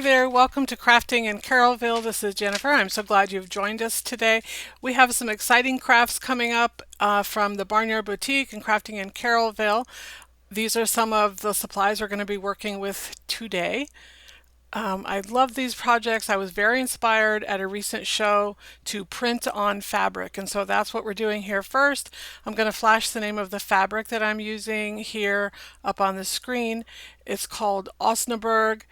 there, welcome to Crafting in Carrollville. This is Jennifer. I'm so glad you've joined us today. We have some exciting crafts coming up from the Barnyard Boutique and Crafting in Carrollville. These are some of the supplies we're going to be working with today. I love these projects. I was very inspired at a recent show to print on fabric, and so that's what we're doing here first. I'm going to flash the name of the fabric that I'm using here up on the screen. It's called Osnaburg,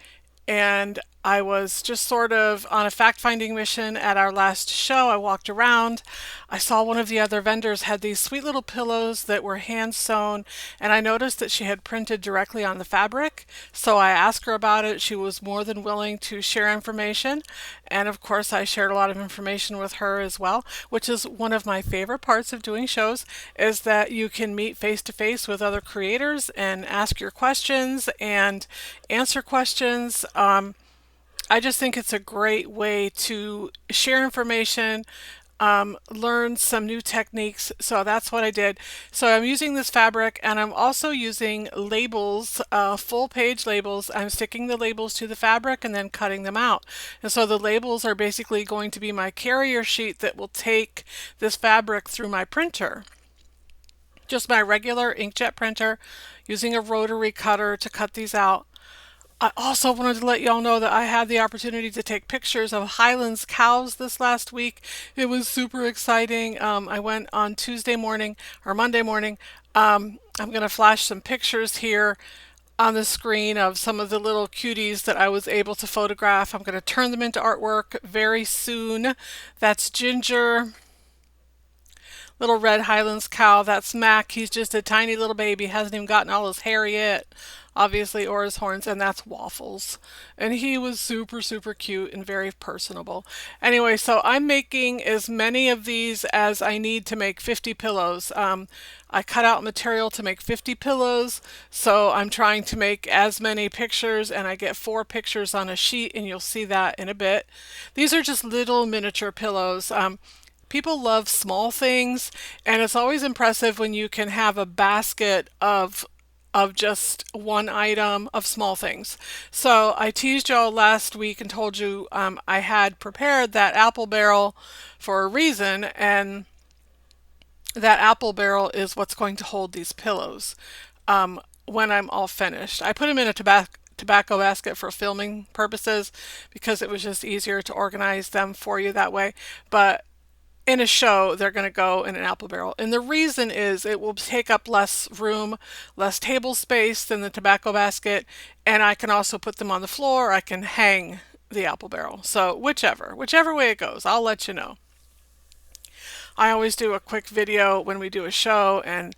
and I was just sort of on a fact-finding mission at our last show. I walked around. I saw one of the other vendors had these sweet little pillows that were hand sewn, and I noticed that she had printed directly on the fabric. So I asked her about it. She was more than willing to share information. And of course, I shared a lot of information with her as well, which is one of my favorite parts of doing shows, is that you can meet face to face with other creators and ask your questions and answer questions. I just think it's a great way to share information, learn some new techniques. So that's what I did. So I'm using this fabric, and I'm also using labels, full page labels. I'm sticking the labels to the fabric and then cutting them out. And so the labels are basically going to be my carrier sheet that will take this fabric through my printer. Just my regular inkjet printer, using a rotary cutter to cut these out. I also wanted to let y'all know that I had the opportunity to take pictures of Highlands cows this last week. It was super exciting. I went on Tuesday morning or Monday morning. I'm going to flash some pictures here on the screen of some of the little cuties that I was able to photograph. I'm going to turn them into artwork very soon. That's Ginger, little red Highlands cow. That's Mac. He's just a tiny little baby, hasn't even gotten all his hair yet, obviously, or his horns. And that's Waffles, and he was super super cute and very personable. Anyway, so I'm making as many of these as I need to make 50 pillows. I cut out material to make 50 pillows, so I'm trying to make as many pictures, and I get 4 pictures on a sheet, and you'll see that in a bit. These are just little miniature pillows. People love small things, and it's always impressive when you can have a basket of just one item of small things. So I teased y'all last week and told you I had prepared that apple barrel for a reason, and that apple barrel is what's going to hold these pillows when I'm all finished. I put them in a tobacco basket for filming purposes because it was just easier to organize them for you that way. But in a show, they're going to go in an apple barrel. And the reason is it will take up less room, less table space than the tobacco basket. And I can also put them on the floor. I can hang the apple barrel. So whichever way it goes, I'll let you know. I always do a quick video when we do a show and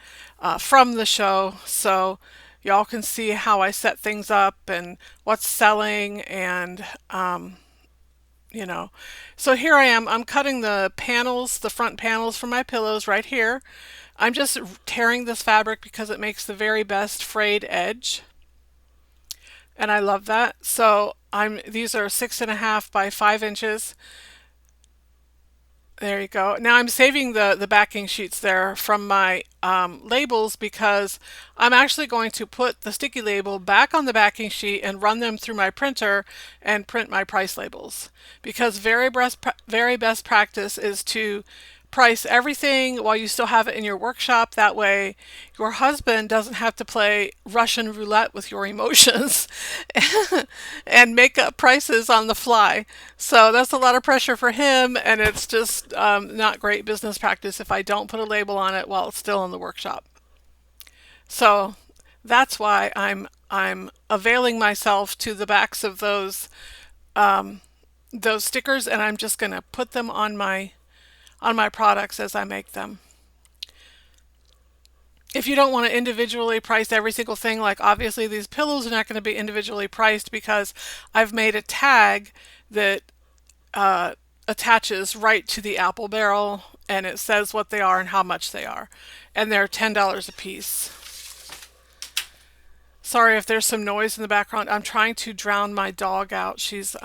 from the show, so y'all can see how I set things up and what's selling, and you know. So here I am. I'm cutting the panels, the front panels for my pillows right here. I'm just tearing this fabric because it makes the very best frayed edge, and I love that. So these are 6.5 by 5 inches. There you go. Now I'm saving the backing sheets there from my labels because I'm actually going to put the sticky label back on the backing sheet and run them through my printer and print my price labels. Because very best practice is to price everything while you still have it in your workshop. That way your husband doesn't have to play Russian roulette with your emotions and make up prices on the fly. So that's a lot of pressure for him, and it's just not great business practice if I don't put a label on it while it's still in the workshop. So that's why I'm availing myself to the backs of those stickers, and I'm just going to put them on my products as I make them. If you don't want to individually price every single thing, like obviously these pillows are not going to be individually priced because I've made a tag that attaches right to the apple barrel, and it says what they are and how much they are. And they're $10 a piece. Sorry if there's some noise in the background. I'm trying to drown my dog out. She's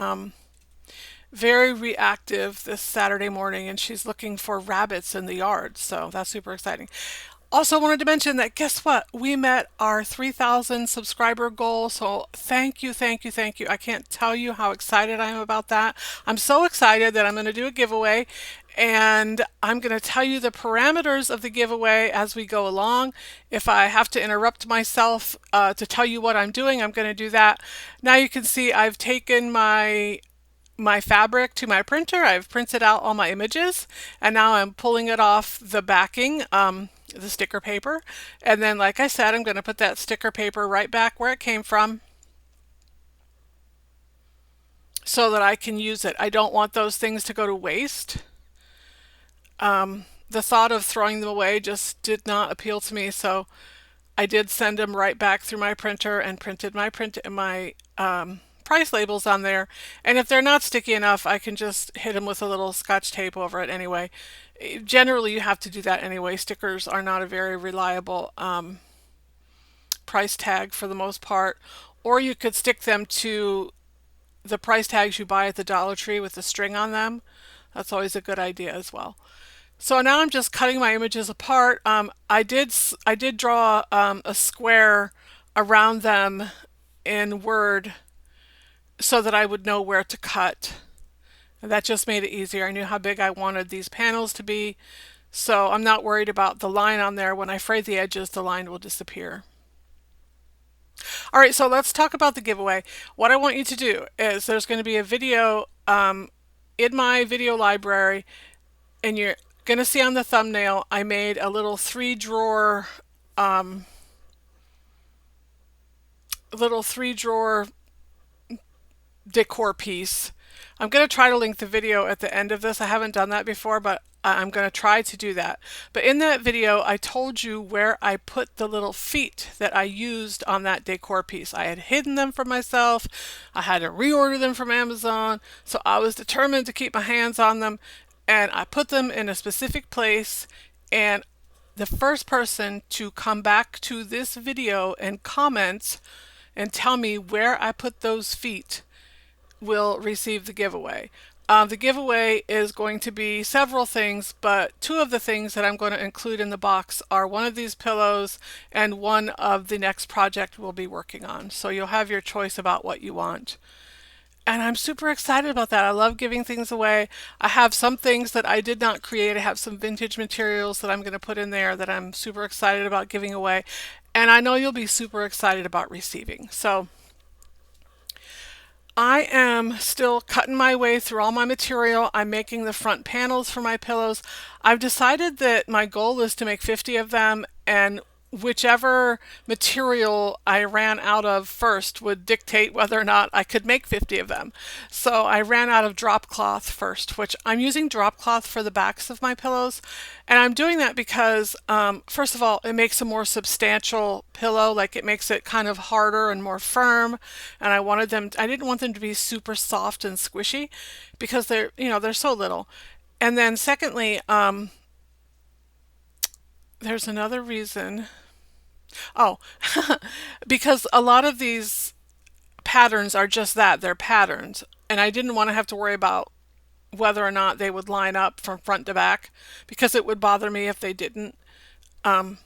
very reactive this Saturday morning, and she's looking for rabbits in the yard, so that's super exciting. Also wanted to mention that guess what? We met our 3,000 subscriber goal. So thank you, thank you, thank you. I can't tell you how excited I am about that. I'm so excited that I'm going to do a giveaway and I'm going to tell you the parameters of the giveaway as we go along. If I have to interrupt myself to tell you what I'm doing, I'm going to do that. Now you can see I've taken my fabric to my printer. I've printed out all my images and now I'm pulling it off the backing, the sticker paper. And then, like I said, I'm going to put that sticker paper right back where it came from so that I can use it. I don't want those things to go to waste. The thought of throwing them away just did not appeal to me, so I did send them right back through my printer and printed my price labels on there. And if they're not sticky enough, I can just hit them with a little scotch tape over it anyway. Generally, you have to do that anyway. Stickers are not a very reliable price tag for the most part. Or you could stick them to the price tags you buy at the Dollar Tree with the string on them. That's always a good idea as well. So now I'm just cutting my images apart. I did draw a square around them in Word so that I would know where to cut. And that just made it easier. I knew how big I wanted these panels to be, so I'm not worried about the line on there. When I fray the edges, the line will disappear. All right, so let's talk about the giveaway. What I want you to do is there's going to be a video in my video library, and you're going to see on the thumbnail I made a little three drawer decor piece. I'm going to try to link the video at the end of this. I haven't done that before, but I'm going to try to do that. But in that video, I told you where I put the little feet that I used on that decor piece. I had hidden them from myself. I had to reorder them from Amazon. So I was determined to keep my hands on them, and I put them in a specific place. And the first person to come back to this video and comment and tell me where I put those feet will receive the giveaway. The giveaway is going to be several things, but two of the things that I'm going to include in the box are one of these pillows and one of the next project we'll be working on. So you'll have your choice about what you want. And I'm super excited about that. I love giving things away. I have some things that I did not create. I have some vintage materials that I'm going to put in there that I'm super excited about giving away. And I know you'll be super excited about receiving. So I am still cutting my way through all my material. I'm making the front panels for my pillows. I've decided that my goal is to make 50 of them, and whichever material I ran out of first would dictate whether or not I could make 50 of them. So I ran out of drop cloth first, which I'm using drop cloth for the backs of my pillows. And I'm doing that because, first of all, it makes a more substantial pillow, like it makes it kind of harder and more firm. And I didn't want them to be super soft and squishy because they're so little. And then secondly, there's another reason. Oh, because a lot of these patterns are just that, they're patterns. And I didn't want to have to worry about whether or not they would line up from front to back because it would bother me if they didn't. And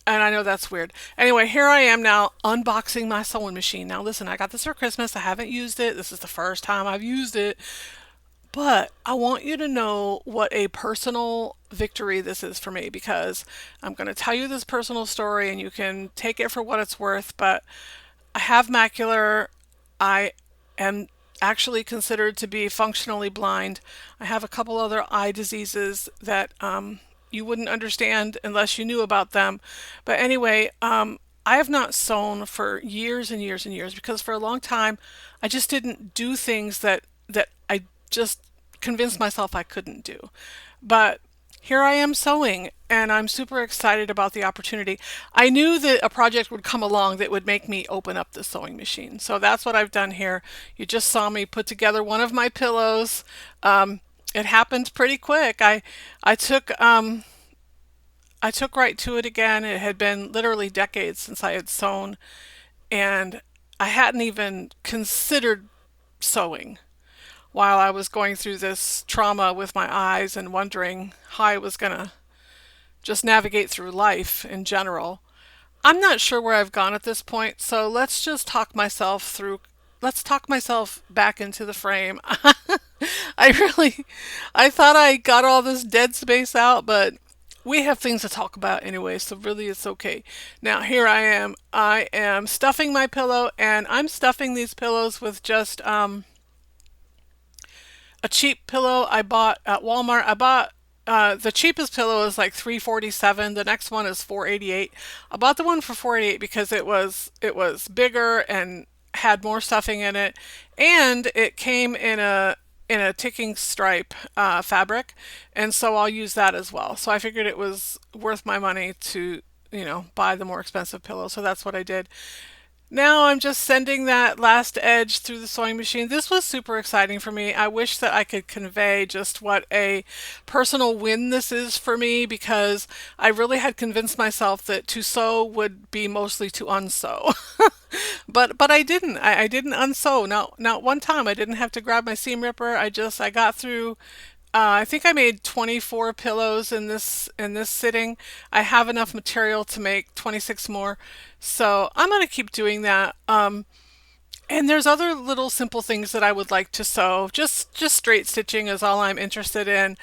I know that's weird. Anyway, here I am now unboxing my sewing machine. Now listen, I got this for Christmas. I haven't used it. This is the first time I've used it. But I want you to know what a personal victory this is for me because I'm going to tell you this personal story and you can take it for what it's worth. But I have macular. I am actually considered to be functionally blind. I have a couple other eye diseases that you wouldn't understand unless you knew about them. But anyway, I have not sewn for years and years and years because for a long time I just didn't do things that I just convinced myself I couldn't do. But here I am sewing, and I'm super excited about the opportunity. I knew that a project would come along that would make me open up the sewing machine. So that's what I've done here. You just saw me put together one of my pillows. It happened pretty quick. I took right to it again. It had been literally decades since I had sewn, and I hadn't even considered sewing while I was going through this trauma with my eyes and wondering how I was going to just navigate through life in general. I'm not sure where I've gone at this point, so let's talk myself back into the frame. I really, I thought I got all this dead space out, but we have things to talk about anyway, so really it's okay. Now here I am. I am stuffing my pillow, and I'm stuffing these pillows with just a cheap pillow I bought at Walmart. I bought the cheapest pillow is like 347. The next one is 488. I bought the one for 488 because it was bigger and had more stuffing in it, and it came in a ticking stripe fabric, and so I'll use that as well. So I figured it was worth my money to buy the more expensive pillow. So that's what I did. Now I'm just sending that last edge through the sewing machine. This was super exciting for me. I wish that I could convey just what a personal win this is for me, because I really had convinced myself that to sew would be mostly to unsew. But I didn't. I didn't unsew. Not one time. I didn't have to grab my seam ripper. I got through. I think I made 24 pillows in this sitting. I have enough material to make 26 more, so I'm gonna keep doing that. And there's other little simple things that I would like to sew. Just straight stitching is all I'm interested in.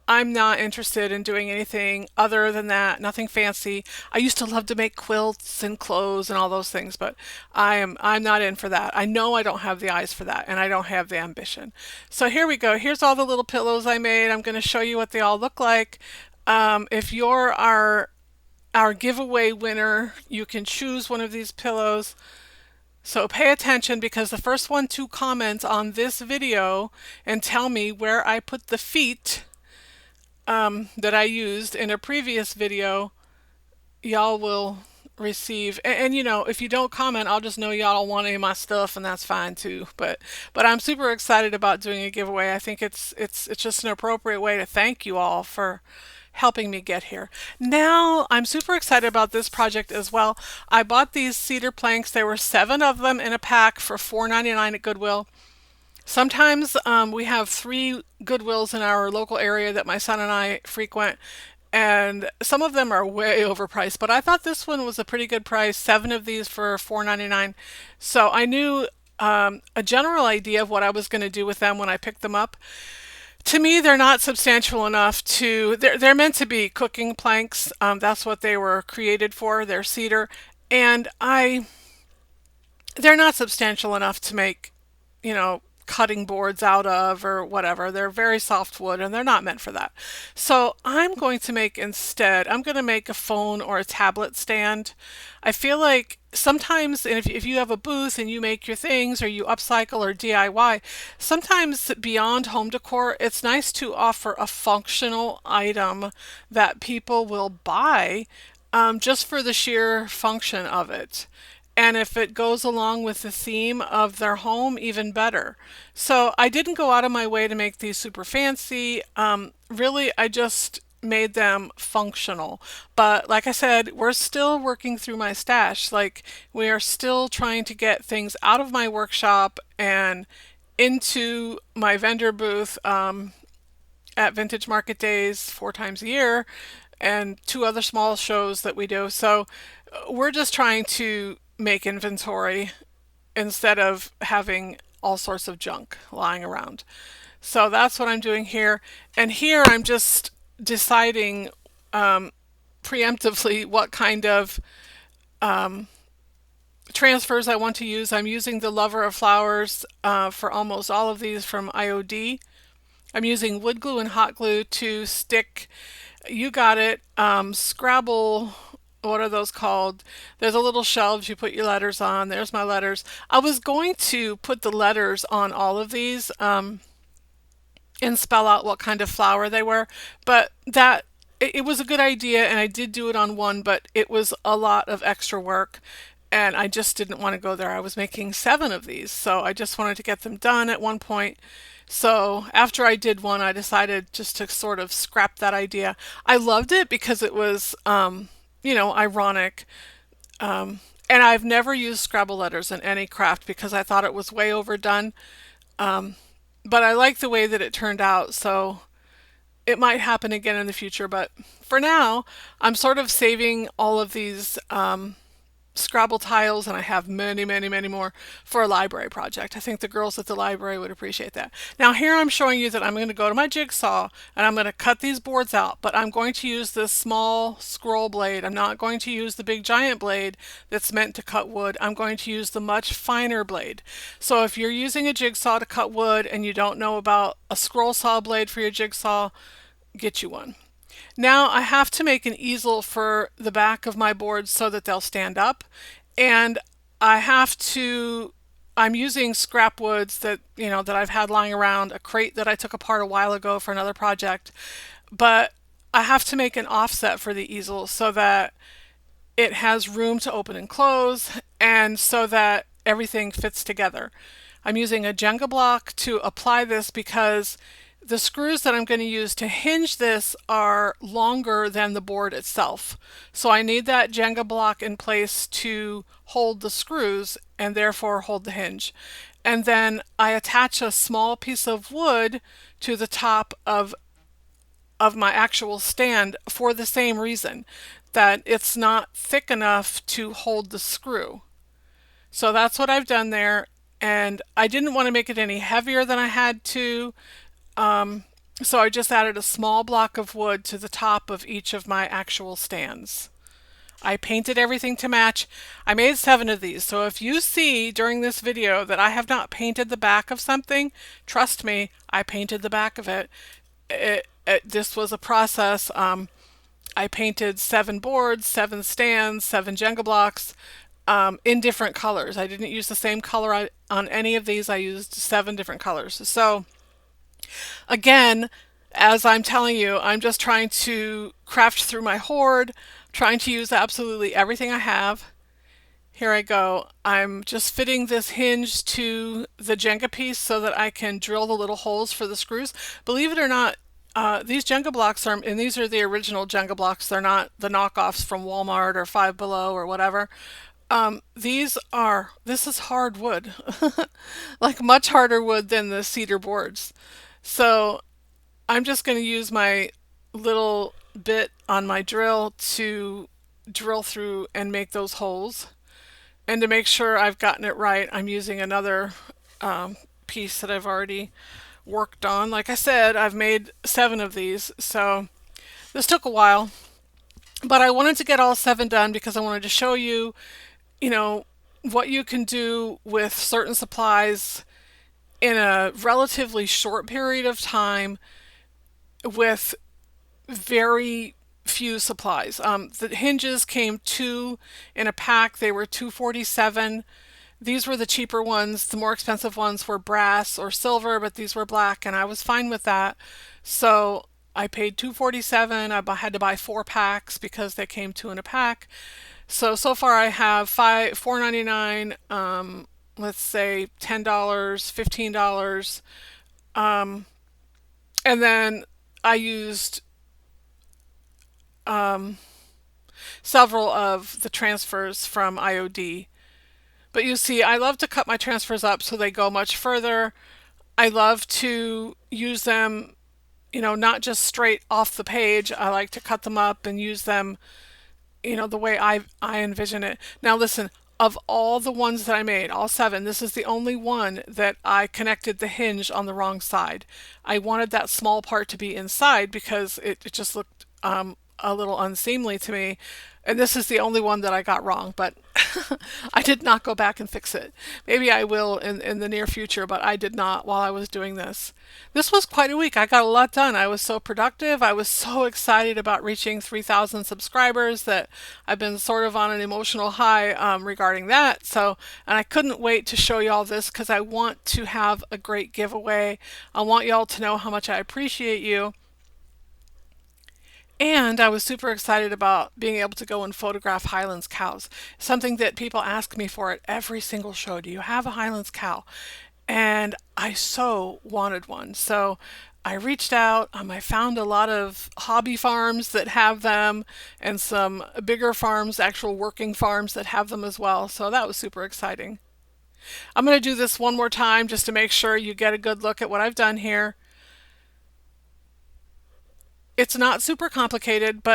I'm not interested in doing anything other than that, nothing fancy. I used to love to make quilts and clothes and all those things, but I'm not in for that. I know I don't have the eyes for that, and I don't have the ambition. So here we go. Here's all the little pillows I made. I'm going to show you what they all look like. If you're our giveaway winner, you can choose one of these pillows. So pay attention, because the first one to comment on this video and tell me where I put the feet that I used in a previous video, y'all will receive. If you don't comment, I'll just know y'all don't want any of my stuff, and that's fine too. But I'm super excited about doing a giveaway. I think it's just an appropriate way to thank you all for helping me get here. Now I'm super excited about this project as well. I bought these cedar planks. There were 7 of them in a pack for $4.99 at Goodwill. Sometimes we have 3 Goodwills in our local area that my son and I frequent, and some of them are way overpriced, but I thought this one was a pretty good price. 7 of these for $4.99. So I knew a general idea of what I was going to do with them when I picked them up. To me, they're not substantial enough to, they're meant to be cooking planks. That's what they were created for. They're cedar, and they're not substantial enough to make, cutting boards out of or whatever. They're very soft wood, and they're not meant for that. So I'm going to make a phone or a tablet stand. I feel like sometimes, and if you have a booth and you make your things, or you upcycle or DIY, sometimes beyond home decor, it's nice to offer a functional item that people will buy just for the sheer function of it. And if it goes along with the theme of their home, even better. So I didn't go out of my way to make these super fancy. Really, I just made them functional. But like I said, we're still working through my stash. Like, we are still trying to get things out of my workshop and into my vendor booth at Vintage Market Days 4 times a year, and 2 other small shows that we do. So we're just trying to make inventory instead of having all sorts of junk lying around. So that's what I'm doing here. And here I'm just deciding preemptively what kind of transfers I want to use. I'm using the Lover of Flowers for almost all of these from IOD. I'm using wood glue and hot glue to stick, you got it, Scrabble, what are those called? There's a little shelves you put your letters on. There's my letters. I was going to put the letters on all of these and spell out what kind of flower they were, but it was a good idea, and I did do it on one, but it was a lot of extra work, and I just didn't want to go there. I was making 7 of these, so I just wanted to get them done at one point. So after I did one, I decided just to sort of scrap that idea. I loved it because it was, ironic. And I've never used Scrabble letters in any craft because I thought it was way overdone. But I like the way that it turned out. So it might happen again in the future, but for now, I'm sort of saving all of these Scrabble tiles, and I have many, many, many more for a library project. I think the girls at the library would appreciate that. Now here I'm showing you that I'm going to go to my jigsaw and I'm going to cut these boards out, but I'm going to use this small scroll blade. I'm not going to use the big giant blade that's meant to cut wood. I'm going to use the much finer blade. So if you're using a jigsaw to cut wood and you don't know about a scroll saw blade for your jigsaw, get you one. Now I have to make an easel for the back of my boards so that they'll stand up. And I have to, I'm using scrap woods that, that I've had lying around, a crate that I took apart a while ago for another project. But I have to make an offset for the easel so that it has room to open and close and so that everything fits together. I'm using a Jenga block to apply this because the screws that I'm going to use to hinge this are longer than the board itself. So I need that Jenga block in place to hold the screws and therefore hold the hinge. And then I attach a small piece of wood to the top of my actual stand for the same reason, that it's not thick enough to hold the screw. So that's what I've done there, and I didn't want to make it any heavier than I had to, so I just added a small block of wood to the top of each of my actual stands. I painted everything to match. I made 7 of these, so if you see during this video that I have not painted the back of something, trust me, I painted the back of it. This was a process. I painted 7 boards, 7 stands, 7 Jenga blocks in different colors. I didn't use the same color on any of these. I used 7 different colors. So again, as I'm telling you, I'm just trying to craft through my hoard, trying to use absolutely everything I have. Here I go. I'm just fitting this hinge to the Jenga piece so that I can drill the little holes for the screws. Believe it or not, these Jenga blocks are, and these are the original Jenga blocks. They're not the knockoffs from Walmart or Five Below or whatever. This is hard wood, like much harder wood than the cedar boards. So I'm just going to use my little bit on my drill to drill through and make those holes. And to make sure I've gotten it right, I'm using another piece that I've already worked on. Like I said, I've made 7 of these, so this took a while. But I wanted to get all 7 done because I wanted to show you, what you can do with certain supplies in a relatively short period of time with very few supplies. The hinges came 2 in a pack. They were $2.47. These were the cheaper ones. The more expensive ones were brass or silver, but these were black, and I was fine with that. So I paid $2.47. I had to buy 4 packs because they came 2 in a pack. So far I have $4.99. Let's say $10, $15. And then I used several of the transfers from IOD. But you see, I love to cut my transfers up so they go much further. I love to use them, not just straight off the page. I like to cut them up and use them, the way I envision it. Now listen, of all the ones that I made, all 7, this is the only one that I connected the hinge on the wrong side. I wanted that small part to be inside because it just looked a little unseemly to me. And this is the only one that I got wrong, but I did not go back and fix it. Maybe I will in the near future, but I did not while I was doing this. This was quite a week. I got a lot done. I was so productive. I was so excited about reaching 3,000 subscribers that I've been sort of on an emotional high regarding that. And I couldn't wait to show y'all this because I want to have a great giveaway. I want y'all to know how much I appreciate you. And I was super excited about being able to go and photograph Highlands cows. Something that people ask me for at every single show. Do you have a Highlands cow? And I so wanted one. So I reached out. I found a lot of hobby farms that have them and some bigger farms, actual working farms that have them as well. So that was super exciting. I'm going to do this one more time just to make sure you get a good look at what I've done here. It's not super complicated,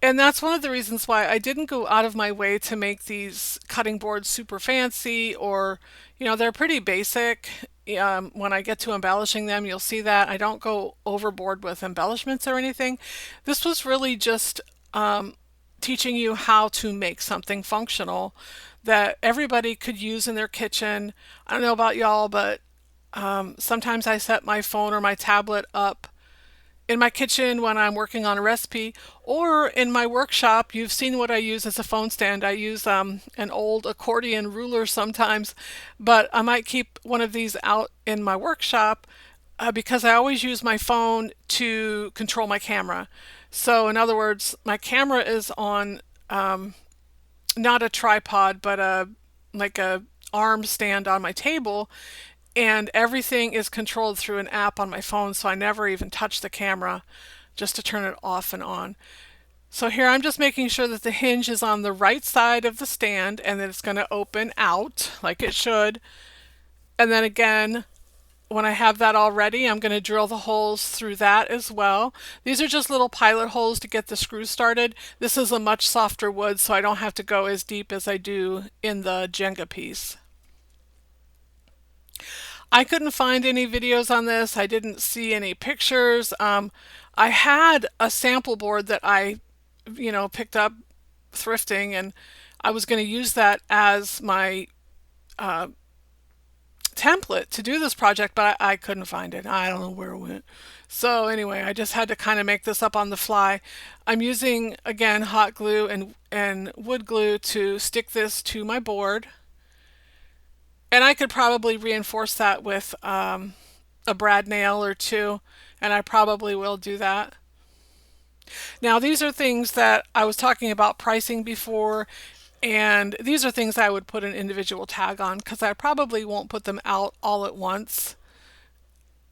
and that's one of the reasons why I didn't go out of my way to make these cutting boards super fancy or, they're pretty basic. When I get to embellishing them, you'll see that I don't go overboard with embellishments or anything. This was really just teaching you how to make something functional that everybody could use in their kitchen. I don't know about y'all, but sometimes I set my phone or my tablet up in my kitchen when I'm working on a recipe, or in my workshop. You've seen what I use as a phone stand. I use an old accordion ruler sometimes, but I might keep one of these out in my workshop because I always use my phone to control my camera. So, in other words, my camera is on not a tripod, but like a arm stand on my table, and everything is controlled through an app on my phone, so I never even touch the camera just to turn it off and on. So here I'm just making sure that the hinge is on the right side of the stand and that it's going to open out like it should. And then again, when I have that all ready, I'm going to drill the holes through that as well. These are just little pilot holes to get the screw started. This is a much softer wood, so I don't have to go as deep as I do in the Jenga piece. I couldn't find any videos on this. I didn't see any pictures. I had a sample board that I, picked up thrifting, and I was going to use that as my template to do this project, but I couldn't find it. I don't know where it went. So anyway, I just had to kind of make this up on the fly. I'm using, again, hot glue and wood glue to stick this to my board. And I could probably reinforce that with a brad nail or two, and I probably will do that. Now, these are things that I was talking about pricing before, and these are things I would put an individual tag on because I probably won't put them out all at once.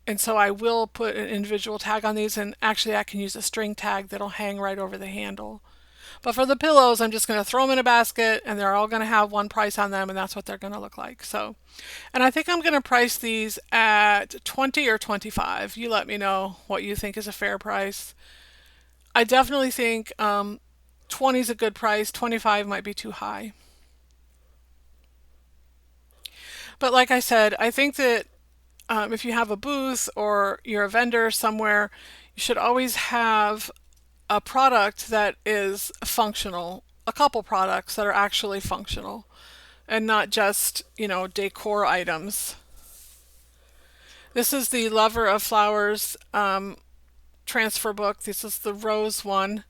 And so I will put an individual tag on these, and actually I can use a string tag that'll hang right over the handle. But for the pillows, I'm just going to throw them in a basket and they're all going to have one price on them, and that's what they're going to look like. So, and I think I'm going to price these at 20 or 25. You let me know what you think is a fair price. I definitely think 20 is a good price. 25 might be too high. But like I said, I think that if you have a booth or you're a vendor somewhere, you should always have a product that is functional, a couple products that are actually functional and not just, decor items. This is the Lover of Flowers transfer book. This is the rose one.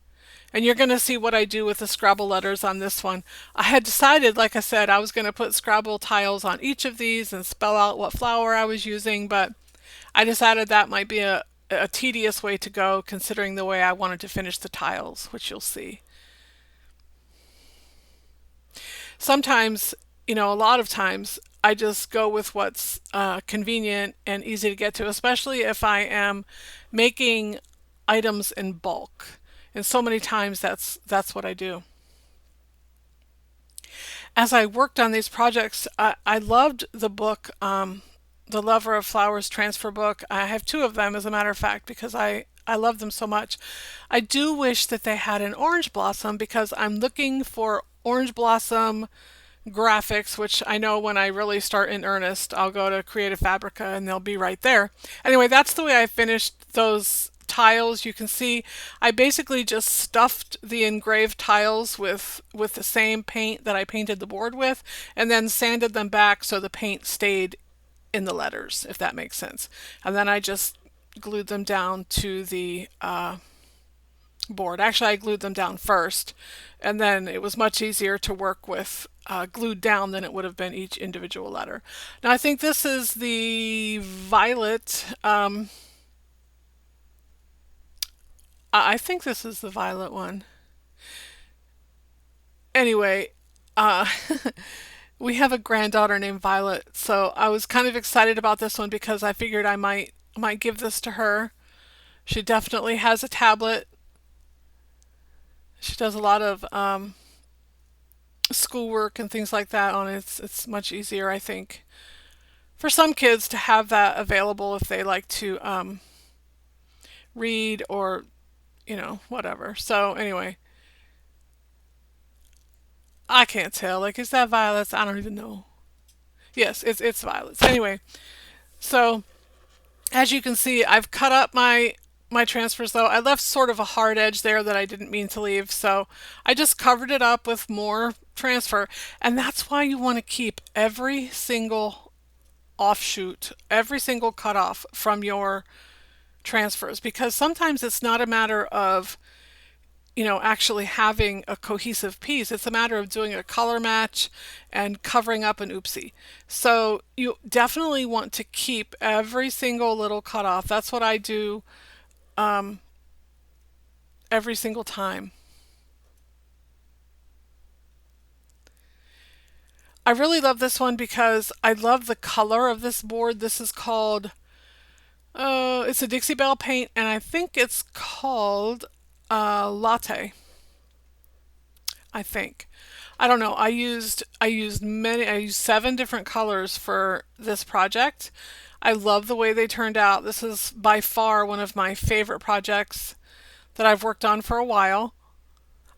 And you're going to see what I do with the Scrabble letters on this one. I had decided, like I said, I was going to put Scrabble tiles on each of these and spell out what flower I was using, but I decided that might be a tedious way to go considering the way I wanted to finish the tiles, which you'll see. Sometimes, a lot of times, I just go with what's convenient and easy to get to, especially if I am making items in bulk. And so many times that's what I do. As I worked on these projects, I loved the book, the Lover of Flowers transfer book. I have two of them, as a matter of fact, because I love them so much. I do wish that they had an orange blossom because I'm looking for orange blossom graphics, which I know when I really start in earnest, I'll go to Creative Fabrica and they'll be right there. Anyway, that's the way I finished those tiles. You can see I basically just stuffed the engraved tiles with the same paint that I painted the board with, and then sanded them back so the paint stayed in the letters, if that makes sense. And then I just glued them down to the board. Actually, I glued them down first, and then it was much easier to work with glued down than it would have been each individual letter. Now, I think this is the violet. I think this is the violet one. Anyway, we have a granddaughter named Violet, so I was kind of excited about this one because I figured I might give this to her. She definitely has a tablet. She does a lot of schoolwork and things like that on it. It's much easier, I think, for some kids to have that available if they like to read or whatever. So anyway, I can't tell. Like, is that violets? I don't even know. Yes, it's violets. Anyway, so as you can see, I've cut up my transfers though. I left sort of a hard edge there that I didn't mean to leave, so I just covered it up with more transfer. And that's why you want to keep every single offshoot, every single cutoff from your transfers, because sometimes it's not a matter of actually having a cohesive piece. It's a matter of doing a color match and covering up an oopsie. So you definitely want to keep every single little cutoff. That's what I do every single time. I really love this one because I love the color of this board. This is called, it's a Dixie Belle paint, and I think it's called Latte. I think. I don't know. I used 7 different colors for this project. I love the way they turned out. This is by far one of my favorite projects that I've worked on for a while.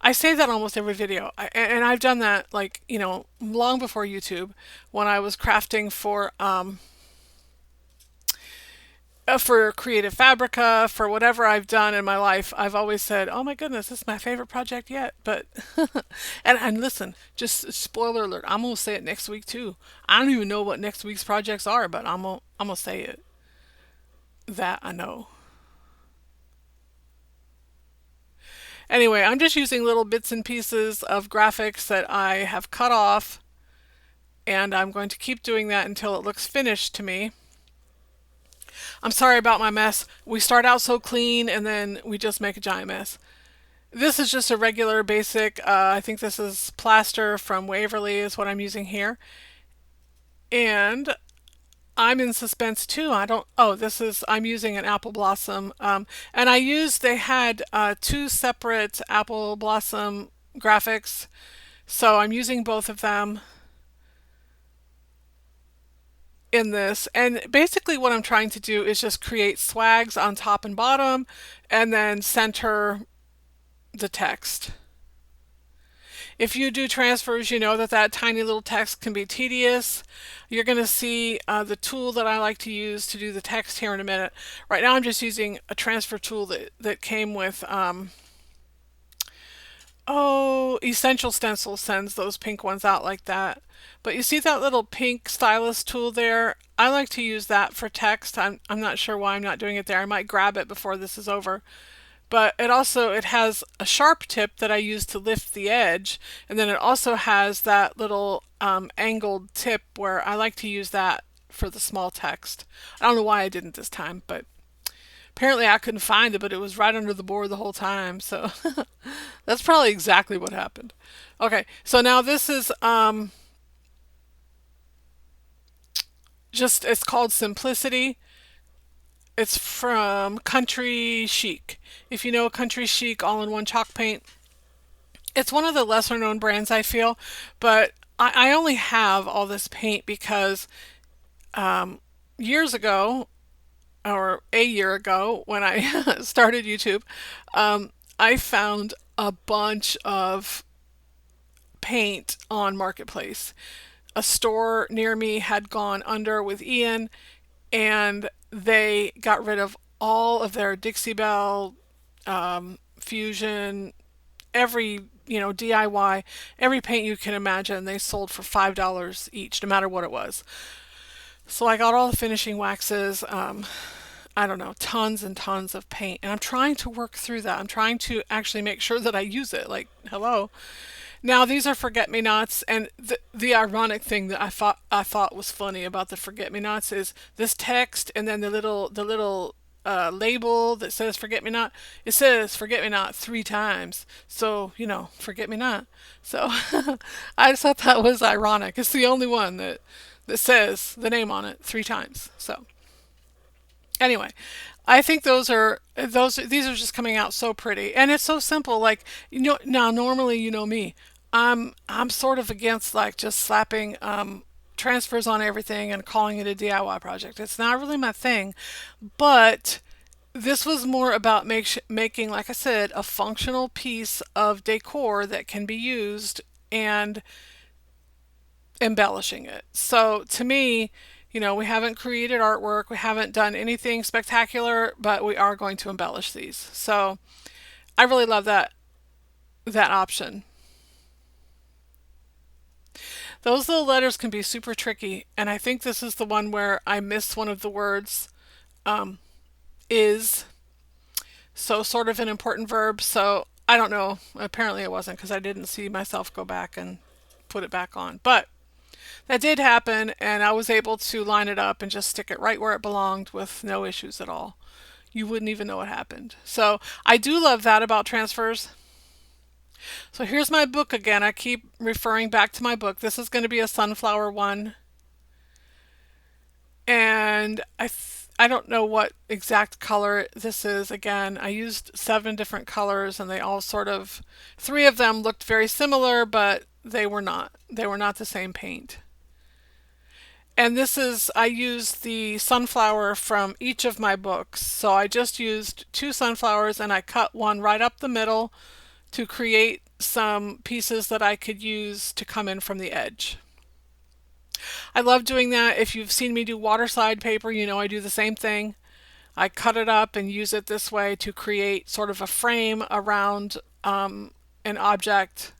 I say that almost every video, and I've done that like long before YouTube when I was crafting for Creative Fabrica, for whatever I've done in my life. I've always said, "Oh my goodness, this is my favorite project yet." But and listen, just spoiler alert, I'm gonna say it next week too. I don't even know what next week's projects are, but I'm gonna say it. That I know. Anyway, I'm just using little bits and pieces of graphics that I have cut off, and I'm going to keep doing that until it looks finished to me. I'm sorry about my mess. We start out so clean and then we just make a giant mess. This is just a regular basic, I think this is plaster from Waverly is what I'm using here. And I'm in suspense too. I'm using an apple blossom. And they had 2 separate apple blossom graphics. So I'm using both of them in this. And basically what I'm trying to do is just create swags on top and bottom and then center the text. If you do transfers, you know that tiny little text can be tedious. You're going to see the tool that I like to use to do the text here in a minute. Right now I'm just using a transfer tool that came with, Essential Stencil sends those pink ones out like that. But you see that little pink stylus tool there? I like to use that for text. I'm not sure why I'm not doing it there. I might grab it before this is over. But it has a sharp tip that I use to lift the edge, and then it also has that little angled tip where I like to use that for the small text. I don't know why I didn't this time, but apparently I couldn't find it, but it was right under the board the whole time. So that's probably exactly what happened. Okay, so now this is it's called Simplicity. It's from Country Chic. If you know Country Chic all-in-one chalk paint, it's one of the lesser known brands I feel, but I only have all this paint because years ago, or a year ago when I started YouTube, I found a bunch of paint on Marketplace. A store near me had gone under with Ian, and they got rid of all of their Dixie Belle, Fusion, every DIY, every paint you can imagine. They sold for $5 each, no matter what it was. So I got all the finishing waxes. I don't know, tons and tons of paint, and I'm trying to work through that. I'm trying to actually make sure that I use it. Like, hello. Now these are forget-me-nots, and the ironic thing that I thought was funny about the forget-me-nots is this text, and then the little label that says forget-me-not. It says forget-me-not 3 times, so forget-me-not. So I just thought that was ironic. It's the only one that says the name on it 3 times. So anyway, I think these are just coming out so pretty, and it's so simple. Like now normally me, I'm sort of against like just slapping transfers on everything and calling it a DIY project. It's not really my thing, but This was more about making, like I said, a functional piece of decor that can be used and embellishing it. So to me, we haven't created artwork, we haven't done anything spectacular, but we are going to embellish these. So I really love that option. Those little letters can be super tricky, and I think this is the one where I missed one of the words, um, is, so sort of an important verb. So I don't know. Apparently it wasn't because I didn't see myself go back and put it back on. But that did happen, and I was able to line it up and just stick it right where it belonged with no issues at all. You wouldn't even know what happened. So I do love that about transfers. So here's my book again. I keep referring back to my book. This is going to be a sunflower one. And I don't know what exact color this is. Again, I used 7 different colors and they all sort of, 3 of them looked very similar, but they were not. They were not the same paint. And this is, I used the sunflower from each of my books. So I just used 2 sunflowers and I cut one right up the middle to create some pieces that I could use to come in from the edge. I love doing that. If you've seen me do waterslide paper, you know I do the same thing. I cut it up and use it this way to create sort of a frame around an object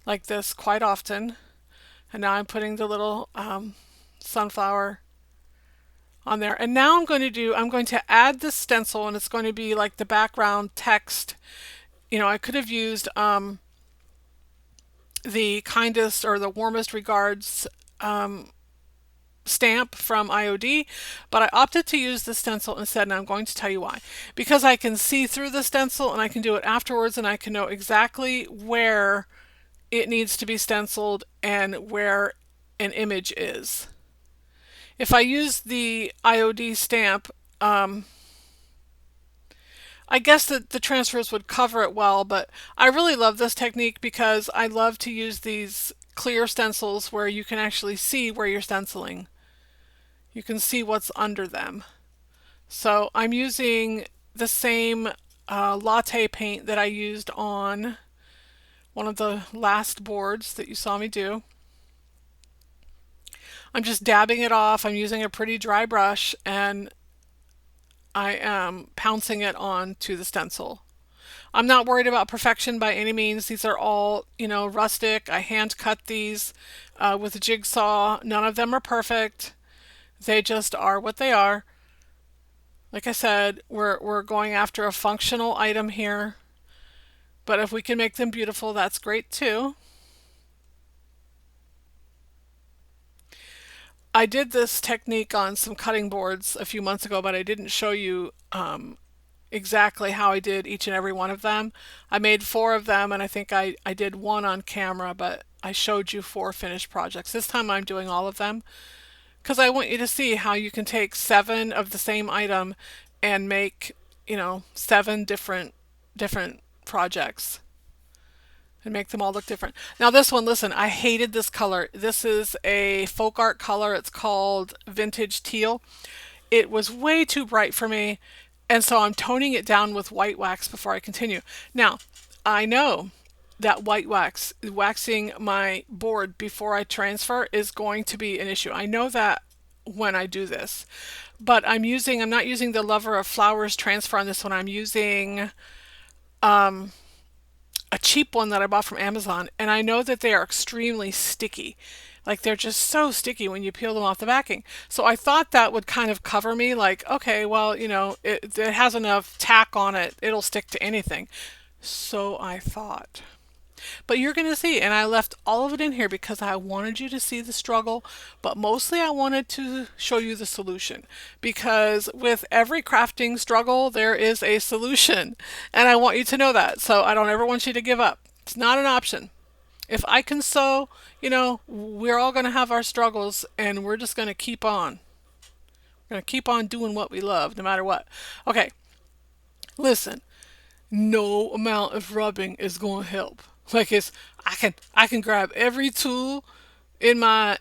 like this quite often. And now I'm putting the little sunflower on there. And now I'm going to add this stencil, and it's going to be like the background text. I could have used the kindest or the warmest regards stamp from IOD, but I opted to use the stencil instead, and I'm going to tell you why. Because I can see through the stencil and I can do it afterwards, and I can know exactly where it needs to be stenciled and where an image is. If I use the IOD stamp, I guess that the transfers would cover it well, but I really love this technique because I love to use these clear stencils where you can actually see where you're stenciling. You can see what's under them. So I'm using the same latte paint that I used on one of the last boards that you saw me do. I'm just dabbing it off. I'm using a pretty dry brush and I am pouncing it onto the stencil. I'm not worried about perfection by any means. These are all, rustic. I hand cut these with a jigsaw. None of them are perfect. They just are what they are. Like I said, we're going after a functional item here, but if we can make them beautiful, that's great too. I did this technique on some cutting boards a few months ago, but I didn't show you exactly how I did each and every one of them. I made 4 of them, and I think I did one on camera, but I showed you 4 finished projects. This time I'm doing all of them because I want you to see how you can take 7 of the same item and make, 7 different projects and make them all look different. Now this one, listen, I hated this color. This is a folk art color. It's called Vintage Teal. It was way too bright for me, and so I'm toning it down with white wax before I continue. Now, I know that waxing my board before I transfer is going to be an issue. I know that when I do this. But I'm not using the Lover of Flowers transfer on this one. I'm using a cheap one that I bought from Amazon, and I know that they are extremely sticky. Like they're just so sticky when you peel them off the backing. So I thought that would kind of cover me, like, okay, well, it has enough tack on it, it'll stick to anything. So I thought. But you're going to see, and I left all of it in here because I wanted you to see the struggle, but mostly I wanted to show you the solution. Because with every crafting struggle, there is a solution, and I want you to know that. So I don't ever want you to give up. It's not an option. If I can sew, we're all going to have our struggles, and we're just going to keep on. We're going to keep on doing what we love, no matter what. Okay, listen. No amount of rubbing is going to help. Like I can grab every tool in my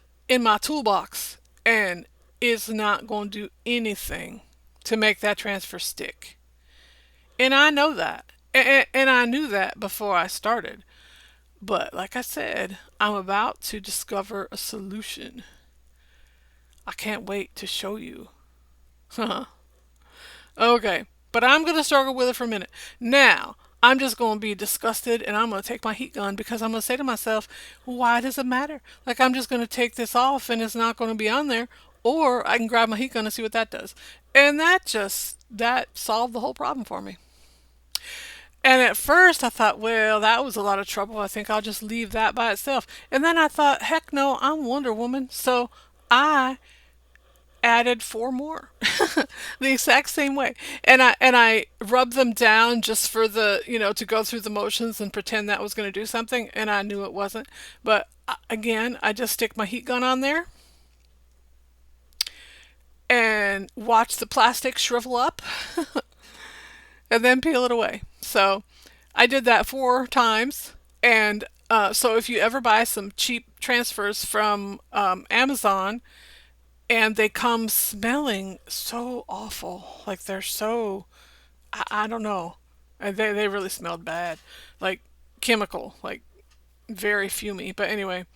toolbox and it's not going to do anything to make that transfer stick. And I know that. And I knew that before I started. But like I said, I'm about to discover a solution. I can't wait to show you. Okay, but I'm going to struggle with it for a minute. Now, I'm just going to be disgusted and I'm going to take my heat gun because I'm going to say to myself, why does it matter? Like, I'm just going to take this off and it's not going to be on there. Or I can grab my heat gun and see what that does. And that solved the whole problem for me. And at first I thought, well, that was a lot of trouble. I think I'll just leave that by itself. And then I thought, heck no, I'm Wonder Woman. So I added four more the exact same way, and I rubbed them down just for the, to go through the motions and pretend that was going to do something, and I knew it wasn't. But again, I just stick my heat gun on there and watch the plastic shrivel up and then peel it away. So I did that 4 times. And so if you ever buy some cheap transfers from Amazon, and they come smelling so awful. Like they're so, I don't know. And they really smelled bad. Like chemical, like very fumy. But anyway,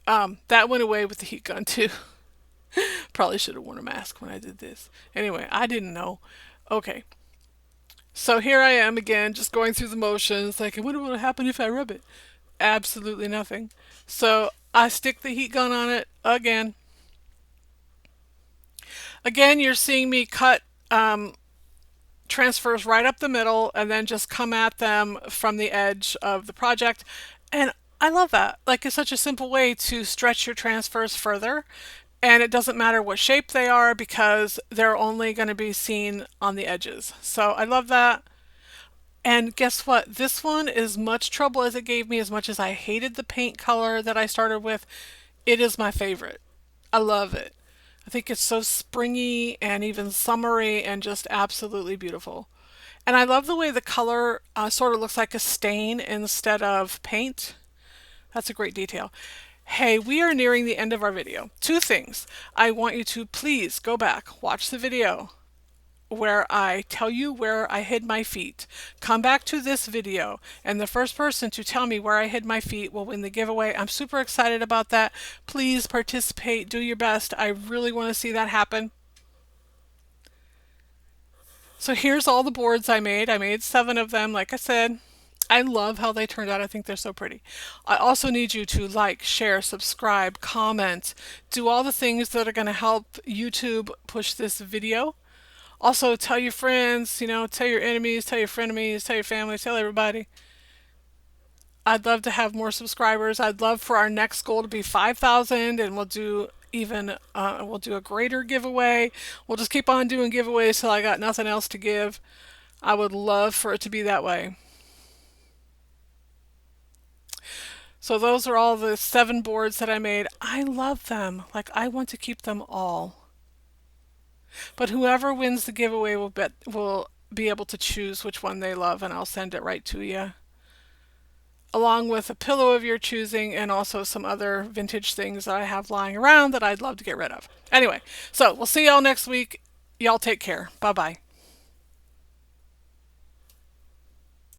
that went away with the heat gun too. Probably should have worn a mask when I did this. Anyway, I didn't know. Okay, so here I am again, just going through the motions. Like, I wonder what will happen if I rub it. Absolutely nothing. So I stick the heat gun on it again. Again, you're seeing me cut transfers right up the middle and then just come at them from the edge of the project. And I love that. Like, it's such a simple way to stretch your transfers further. And it doesn't matter what shape they are because they're only going to be seen on the edges. So I love that. And guess what? This one, as much trouble as it gave me, as much as I hated the paint color that I started with, it is my favorite. I love it. I think it's so springy and even summery and just absolutely beautiful. And I love the way the color sort of looks like a stain instead of paint. That's a great detail. Hey, we are nearing the end of our video. 2 things. I want you to please go back, watch the video where I tell you where I hid my feet. Come back to this video, and the first person to tell me where I hid my feet will win the giveaway. I'm super excited about that. Please participate, do your best. I really want to see that happen. So here's all the boards I made. I made 7 of them, like I said. I love how they turned out. I think they're so pretty. I also need you to like, share, subscribe, comment, do all the things that are going to help YouTube push this video. Also, tell your friends, tell your enemies, tell your frenemies, tell your family, tell everybody. I'd love to have more subscribers. I'd love for our next goal to be 5,000, and we'll do a greater giveaway. We'll just keep on doing giveaways till I got nothing else to give. I would love for it to be that way. So those are all the 7 boards that I made. I love them. Like, I want to keep them all. But whoever wins the giveaway will be able to choose which one they love, and I'll send it right to you, along with a pillow of your choosing and also some other vintage things that I have lying around that I'd love to get rid of. Anyway, so we'll see y'all next week. Y'all take care. Bye bye.